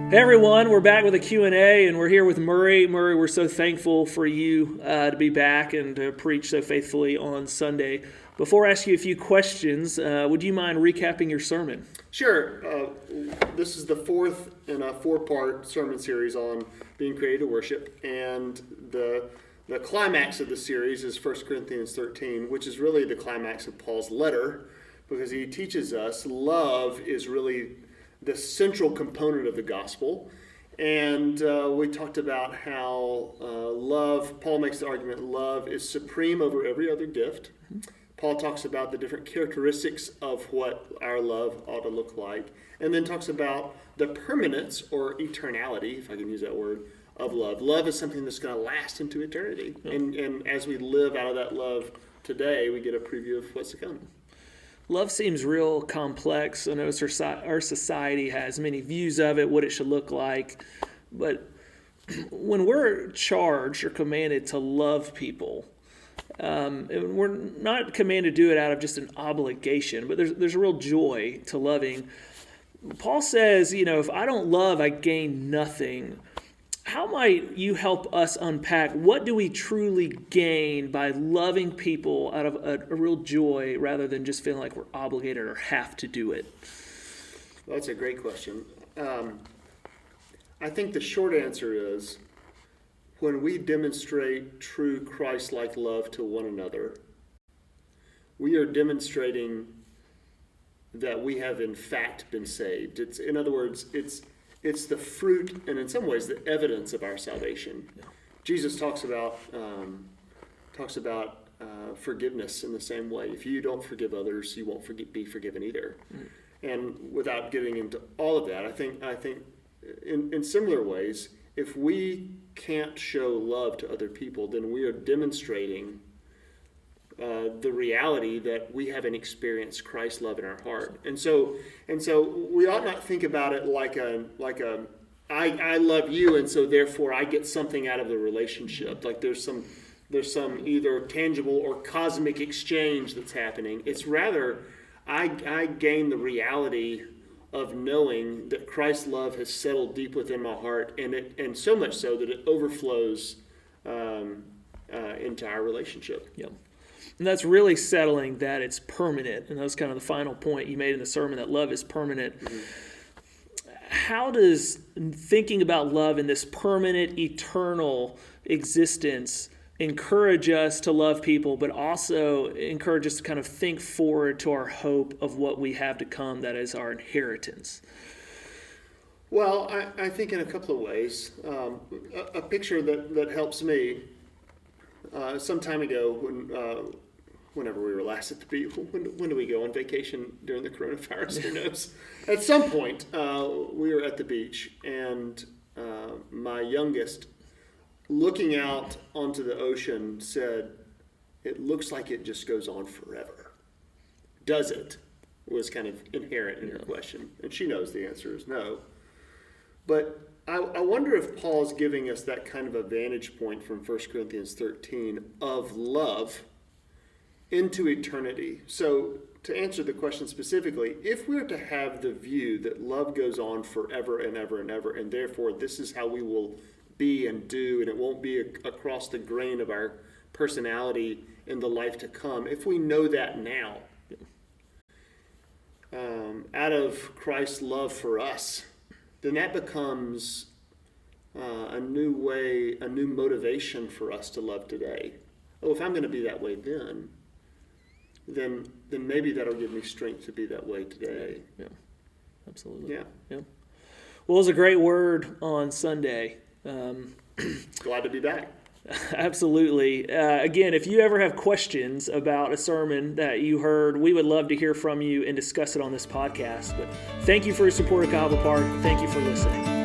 Hey everyone, we're back with a Q&A and we're here with Murray. Murray, we're so thankful for you to be back and to preach so faithfully on Sunday. Before I ask you a few questions, would you mind recapping your sermon? Sure. This is the fourth in a four-part sermon series on being created to worship, and the climax of the series is 1 Corinthians 13, which is really the climax of Paul's letter, because he teaches us love is really the central component of the gospel. And we talked about how love, Paul makes the argument, love is supreme over every other gift. Paul talks about the different characteristics of what our love ought to look like, and then talks about the permanence or eternality, if I can use that word, of love. Love is something that's going to last into eternity. And as we live out of that love today, we get a preview of what's to come. Love seems real complex. I know our society has many views of it, what it should look like. But when we're charged or commanded to love people, we're not commanded to do it out of just an obligation, but there's a real joy to loving. Paul says, if I don't love, I gain nothing. How might you help us unpack what do we truly gain by loving people out of a real joy rather than just feeling like we're obligated or have to do it? Well, that's a great question. I think the short answer is when we demonstrate true Christ-like love to one another, we are demonstrating that we have in fact been saved. In other words, it's the fruit and in some ways the evidence of our salvation. Yeah. Jesus talks about forgiveness in the same way. If you don't forgive others, you won't be forgiven either. And without getting into all of that, I think in similar ways, if we can't show love to other people, then we are demonstrating the reality that we haven't experienced Christ's love in our heart. And so we ought not think about it like I love you, and so therefore I get something out of the relationship. Like there's some either tangible or cosmic exchange that's happening. It's rather I gain the reality of knowing that Christ's love has settled deep within my heart, and so much so that it overflows into our relationship. Yeah. And that's really settling that it's permanent. And that's kind of the final point you made in the sermon, that love is permanent. Mm-hmm. How does thinking about love in this permanent, eternal existence encourage us to love people, but also encourage us to kind of think forward to our hope of what we have to come, that is our inheritance? Well, I think in a couple of ways. A picture that helps me, some time ago, whenever we were last at the beach, when do we go on vacation during the coronavirus? Who knows? At some point, we were at the beach, and my youngest, looking out onto the ocean, said, "It looks like it just goes on forever." Does it? Was kind of inherent in her question. And she knows the answer is no. But I wonder if Paul's giving us that kind of a vantage point from 1 Corinthians 13 of love into eternity. So to answer the question specifically, if we're to have the view that love goes on forever and ever and ever, and therefore this is how we will be and do, and it won't be across the grain of our personality in the life to come, if we know that now, out of Christ's love for us, then that becomes a new way, a new motivation for us to love today. Oh, if I'm going to be that way then maybe that'll give me strength to be that way today. Yeah, absolutely. Yeah. Well, it was a great word on Sunday. Glad to be back. Absolutely. Again, if you ever have questions about a sermon that you heard, we would love to hear from you and discuss it on this podcast. But thank you for your support of Calvary Park. Thank you for listening.